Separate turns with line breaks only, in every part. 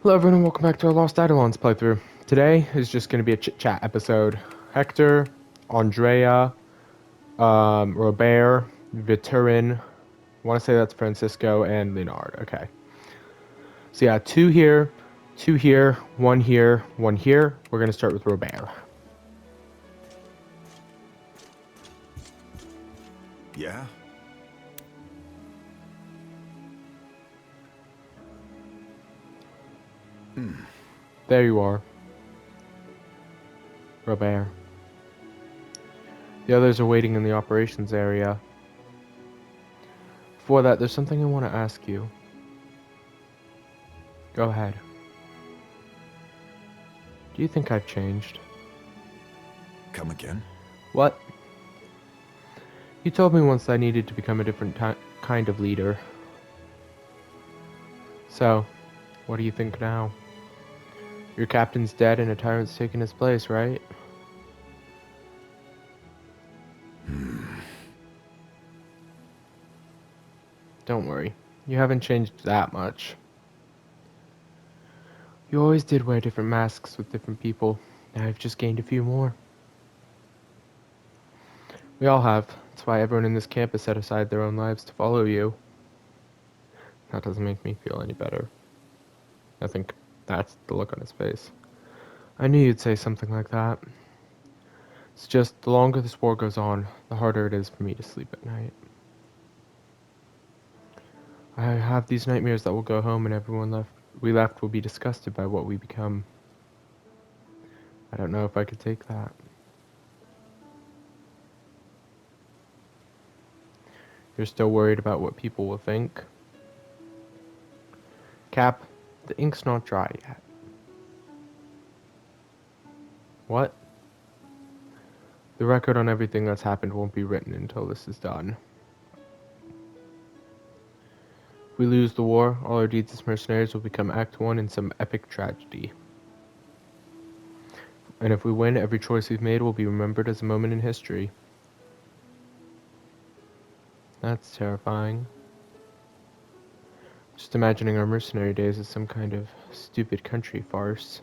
Hello everyone and welcome back to our Lost Eidolons playthrough. Today is just going to be a chit-chat episode. Hector, Andrea, Robert, Viturin, I want to say that's Francisco, and Leonard. Okay. So yeah, two here, one here, one here. We're going to start with Robert.
Yeah?
There you are. Robert. The others are waiting in the operations area. Before that, there's something I want to ask you. Go ahead. Do you think I've changed?
Come again?
What? You told me once I needed to become a different kind of leader. So, what do you think now? Your captain's dead and a tyrant's taken his place, right? Don't worry. You haven't changed that much. You always did wear different masks with different people. Now I've just gained a few more. We all have. That's why everyone in this camp has set aside their own lives to follow you. That doesn't make me feel any better. I think that's the look on his face. I knew you'd say something like that. It's just, the longer this war goes on, the harder it is for me to sleep at night. I have these nightmares that we'll go home and everyone we left will be disgusted by what we become. I don't know if I could take that. You're still worried about what people will think? Cap, the ink's not dry yet. What? The record on everything that's happened won't be written until this is done. If we lose the war, all our deeds as mercenaries will become Act 1 in some epic tragedy. And if we win, every choice we've made will be remembered as a moment in history. That's terrifying. Just imagining our mercenary days as some kind of stupid country farce.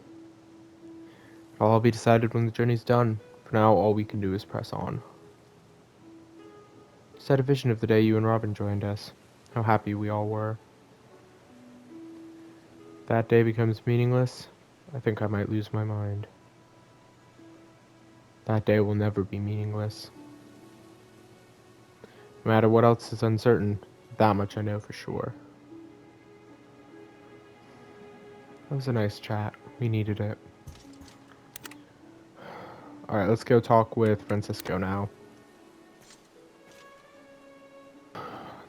It'll all be decided when the journey's done. For now, all we can do is press on. Just had a vision of the day you and Robin joined us. How happy we all were. If that day becomes meaningless, I think I might lose my mind. That day will never be meaningless. No matter what else is uncertain, that much I know for sure. That was a nice chat. We needed it. Alright, let's go talk with Francisco now.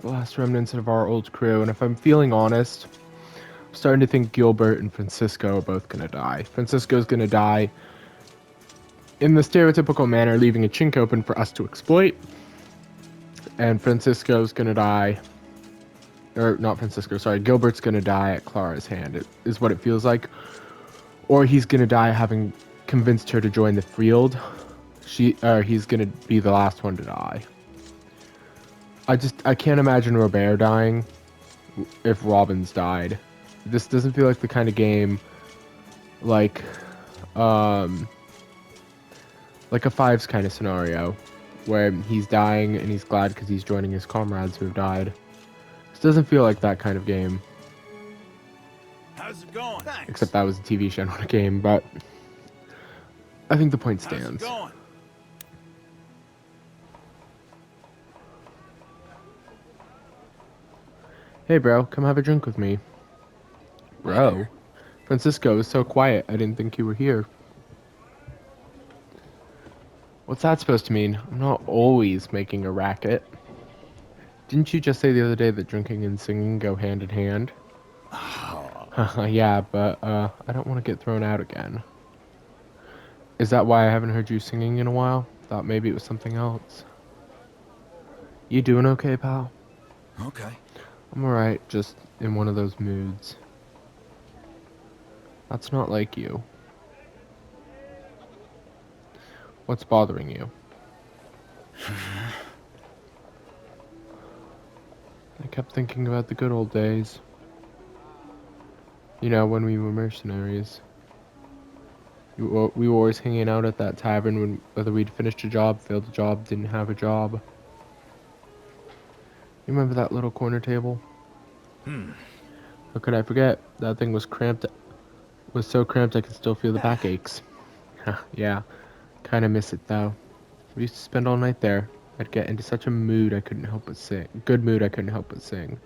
The last remnants of our old crew, and if I'm feeling honest, I'm starting to think Gilbert and Francisco are both gonna die. Francisco's gonna die in the stereotypical manner, leaving a chink open for us to exploit. And Francisco's gonna die, or not Francisco, sorry, Gilbert's gonna die at Clara's hand, is what it feels like. Or he's gonna die having convinced her to join the field. He's gonna be the last one to die. I can't imagine Robert dying if Robin's died. This doesn't feel like the kind of game like a Fives kind of scenario where he's dying and he's glad because he's joining his comrades who have died. This doesn't feel like that kind of game.
How's it going? Thanks.
Except that was a TV show, not a game, but I think the point
How's it
stands.
going?
Hey bro, come have a drink with me. Bro? Francisco is so quiet, I didn't think you were here. What's that supposed to mean? I'm not always making a racket. Didn't you just say the other day that drinking and singing go hand in hand? Yeah, but I don't want to get thrown out again. Is that why I haven't heard you singing in a while? Thought maybe it was something else. You doing okay, pal?
Okay.
I'm alright, just in one of those moods. That's not like you. What's bothering you? I kept thinking about the good old days. You know, when we were mercenaries. We were always hanging out at that tavern when whether we'd finished a job, failed a job, didn't have a job. You remember that little corner table? How could I forget? That thing was cramped. Was so cramped I could still feel the backaches. Yeah, kind of miss it though. We used to spend all night there. I'd get into such a mood I couldn't help but sing. Good mood I couldn't help but sing.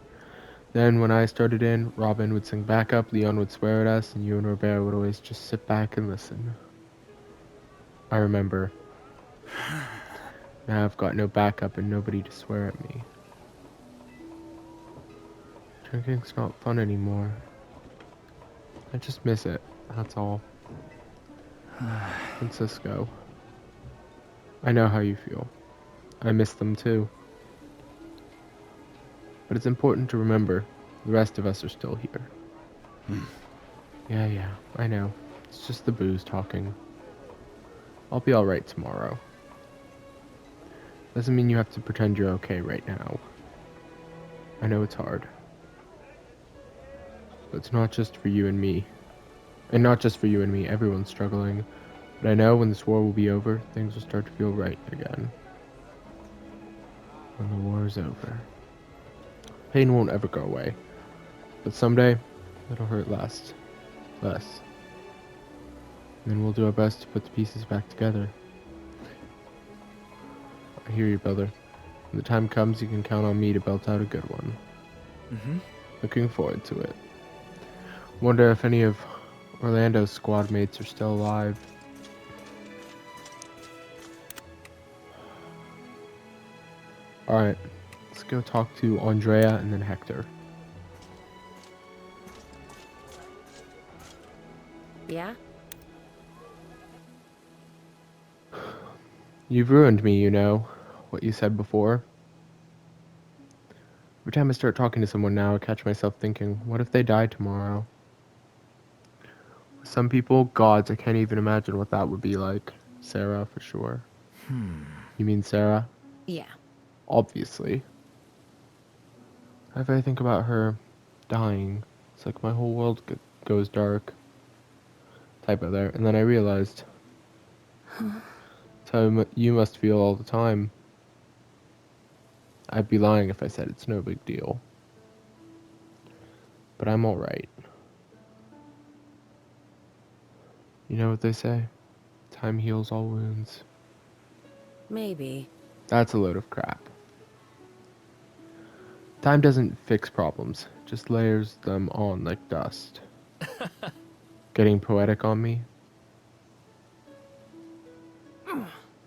Then when I started in, Robin would sing backup, Leon would swear at us, and you and Robert would always just sit back and listen. I remember. Now I've got no backup and nobody to swear at me. Drinking's not fun anymore. I just miss it, that's all. Francisco. I know how you feel. I miss them too. But it's important to remember, the rest of us are still here. Yeah, I know. It's just the booze talking. I'll be alright tomorrow. Doesn't mean you have to pretend you're okay right now. I know it's hard. But it's not just for you and me. And not just for you and me, everyone's struggling. But I know when this war will be over, things will start to feel right again. When the war is over. Pain won't ever go away. But someday, it'll hurt less. Less. And then we'll do our best to put the pieces back together. I hear you, brother. When the time comes, you can count on me to belt out a good one. Looking forward to it. Wonder if any of Orlando's squad mates are still alive. Alright, let's go talk to Andrea and then Hector.
Yeah?
You've ruined me, you know, what you said before. Every time I start talking to someone now, I catch myself thinking, what if they die tomorrow? Some people, gods, I can't even imagine what that would be like. Sarah, for sure. You mean Sarah?
Yeah.
Obviously. If I think about her dying, it's like my whole world goes dark. Typo there. And then I realized, that's how you must feel all the time. I'd be lying if I said it's no big deal. But I'm alright. You know what they say? Time heals all wounds.
Maybe.
That's a load of crap. Time doesn't fix problems, just layers them on like dust. Getting poetic on me?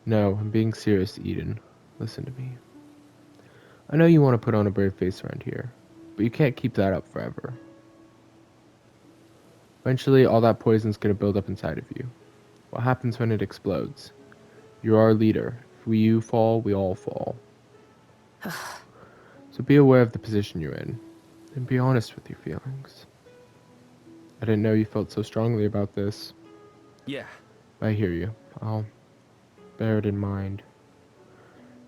No, I'm being serious, Eden. Listen to me. I know you want to put on a brave face around here, but you can't keep that up forever. Eventually, all that poison's gonna build up inside of you. What happens when it explodes? You're our leader. If you fall, we all fall. So be aware of the position you're in, and be honest with your feelings. I didn't know you felt so strongly about this.
Yeah.
I hear you. I'll bear it in mind.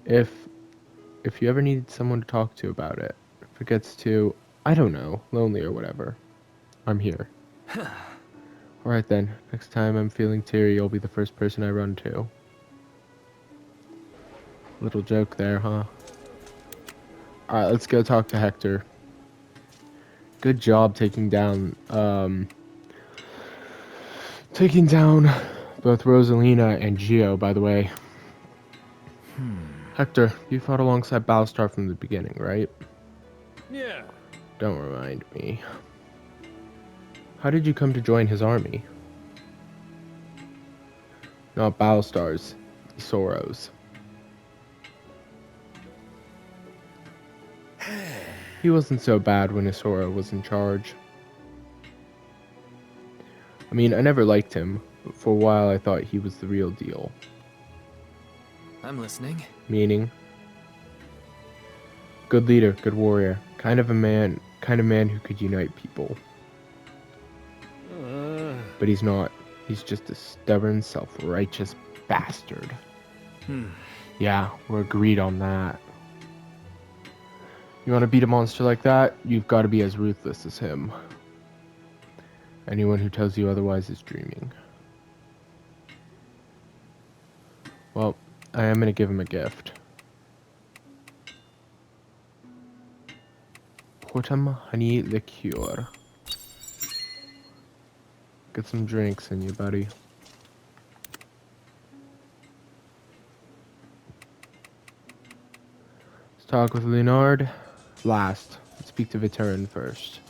If you ever need someone to talk to about it, if it gets too, I don't know, lonely or whatever, I'm here. Alright then, next time I'm feeling teary, you'll be the first person I run to. Little joke there, huh? Alright, let's go talk to Hector. Good job taking down both Rosalina and Gio, by the way. Hector, you fought alongside Battlestar from the beginning, right?
Yeah.
Don't remind me. How did you come to join his army? Not Battlestar's, Soros. He wasn't so bad when Isora was in charge. I mean, I never liked him, but for a while I thought he was the real deal.
I'm listening.
Meaning? Good leader, good warrior, kind of man who could unite people. But he's not. He's just a stubborn, self-righteous bastard. Yeah, we're agreed on that. You want to beat a monster like that? You've got to be as ruthless as him. Anyone who tells you otherwise is dreaming. Well, I am going to give him a gift. Wholesome honey liqueur. Get some drinks in you, buddy. Let's talk with Leonard last. Let's speak to Viterin first.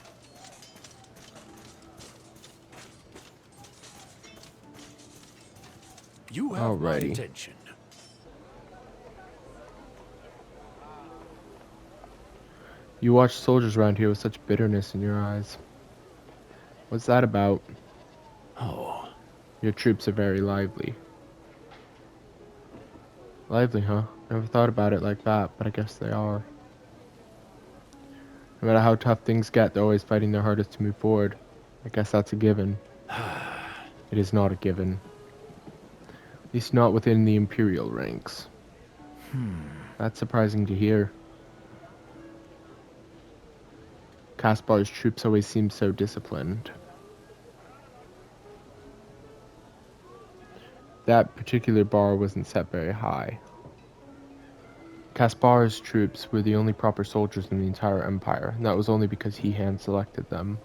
You have my
Alrighty.
attention.
You watch soldiers around here with such bitterness in your eyes. What's that about?
Oh,
Your troops are very lively. Lively, huh? Never thought about it like that, but I guess they are. No matter how tough things get, they're always fighting their hardest to move forward. I guess that's a given. It is not a given. At least not within the Imperial ranks. That's surprising to hear. Kaspar's troops always seem so disciplined. That particular bar wasn't set very high. Kaspar's troops were the only proper soldiers in the entire Empire, and that was only because he hand-selected them.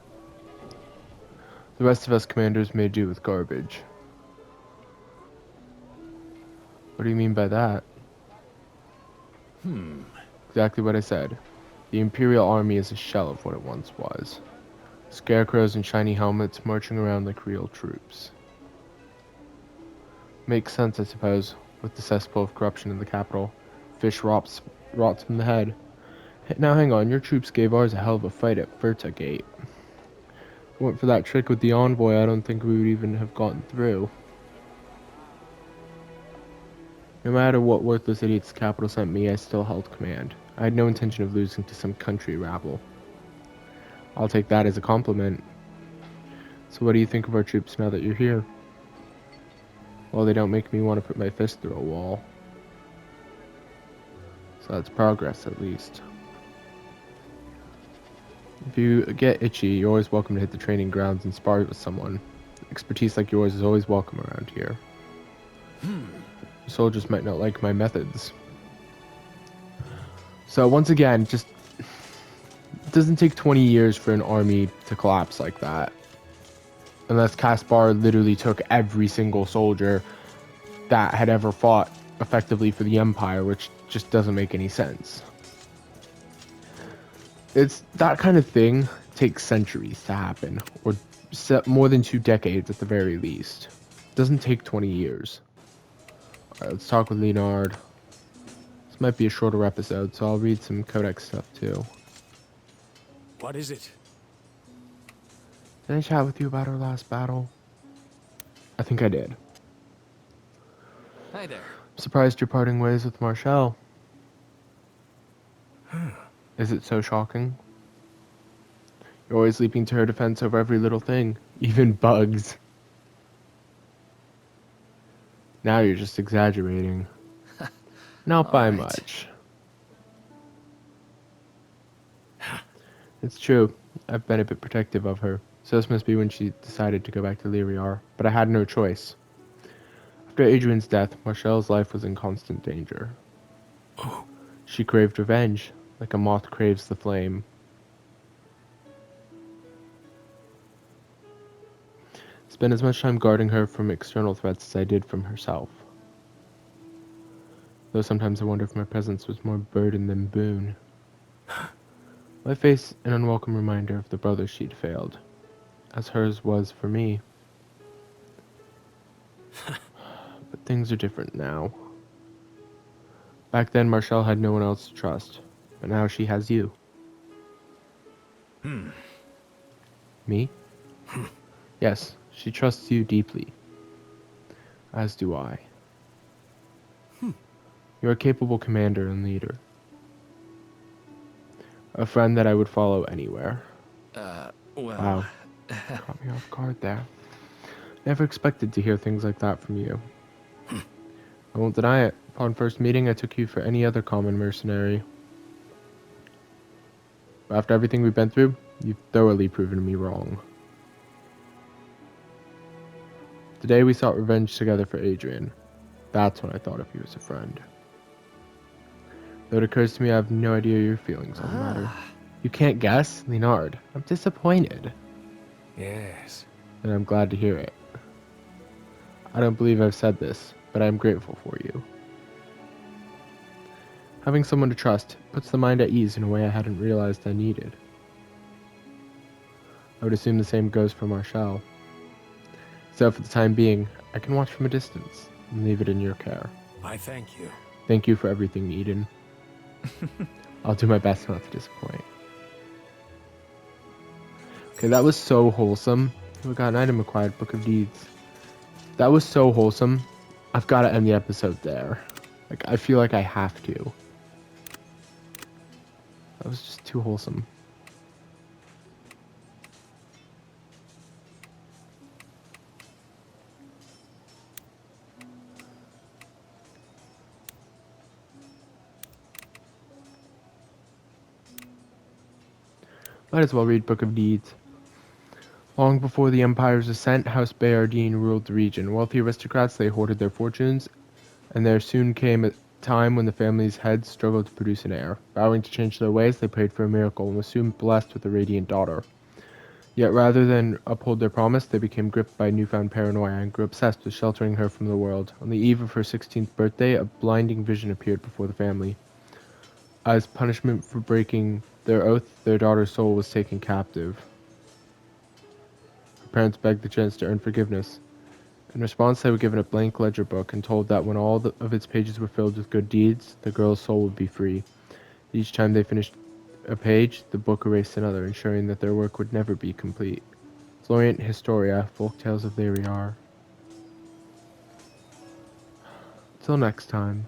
The rest of us commanders made do with garbage. What do you mean by that? Exactly what I said. The Imperial Army is a shell of what it once was. Scarecrows in shiny helmets marching around like real troops. Makes sense, I suppose, with the cesspool of corruption in the capital. Fish rots from the head. Now hang on, your troops gave ours a hell of a fight at Furta Gate. If it weren't for that trick with the envoy, I don't think we would even have gotten through. No matter what worthless idiots the capital sent me, I still held command. I had no intention of losing to some country rabble. I'll take that as a compliment. So what do you think of our troops now that you're here? Well, they don't make me want to put my fist through a wall. So that's progress, at least. If you get itchy, you're always welcome to hit the training grounds and spar with someone. Expertise like yours is always welcome around here. Soldiers might not like my methods. So once again, it doesn't take 20 years for an army to collapse like that. Unless Kaspar literally took every single soldier that had ever fought effectively for the Empire, which just doesn't make any sense. It's that kind of thing takes centuries to happen, or more than 2 decades at the very least. It doesn't take 20 years. Alright, let's talk with Leonard. This might be a shorter episode, so I'll read some Codex stuff too.
what is it?
Did I chat with you about our last battle? I think I did.
Hi there.
Surprised you're parting ways with Marshall. Is it so shocking? You're always leaping to her defense over every little thing, even bugs. Now you're just exaggerating. Not by
Alright.
much. It's true. I've been a bit protective of her. So this must be when she decided to go back to Lyriar. But I had no choice. After Adrian's death, Marshall's life was in constant danger. She craved revenge, like a moth craves the flame. Spent as much time guarding her from external threats as I did from herself. Though sometimes I wonder if my presence was more burden than boon. I face an unwelcome reminder of the brother she'd failed, as hers was for me. But things are different now. Back then, Marshall had no one else to trust, but now she has you. Me? Yes, she trusts you deeply. As do I. You're a capable commander and leader. A friend that I would follow anywhere.
Well...
Wow. Caught me off guard there. Never expected to hear things like that from you. I won't deny it. Upon first meeting, I took you for any other common mercenary. But after everything we've been through, you've thoroughly proven me wrong. The day we sought revenge together for Adrian. That's when I thought of you as a friend. Though it occurs to me I have no idea your feelings on the matter. You can't guess? Leonard, I'm disappointed.
Yes.
And I'm glad to hear it. I don't believe I've said this, but I'm grateful for you. Having someone to trust puts the mind at ease in a way I hadn't realized I needed. I would assume the same goes for Marshall. So for the time being, I can watch from a distance and leave it in your care.
I thank you.
Thank you for everything, Eden. I'll do my best not to disappoint. Okay, that was so wholesome. We got an item acquired, Book of Deeds. That was so wholesome. I've got to end the episode there. Like, I feel like I have to. That was just too wholesome. Might as well read Book of Deeds. Long before the Empire's ascent, House Bayardine ruled the region. Wealthy aristocrats, they hoarded their fortunes, and there soon came a time when the family's heads struggled to produce an heir. Vowing to change their ways, they prayed for a miracle and were soon blessed with a radiant daughter. Yet rather than uphold their promise, they became gripped by newfound paranoia and grew obsessed with sheltering her from the world. On the eve of her 16th birthday, a blinding vision appeared before the family. As punishment for breaking their oath, their daughter's soul was taken captive. Her parents begged the chance to earn forgiveness. In response, they were given a blank ledger book and told that when all of its pages were filled with good deeds, the girl's soul would be free. Each time they finished a page, the book erased another, ensuring that their work would never be complete. Florient Historia, Folktales of There We Are. Till next time.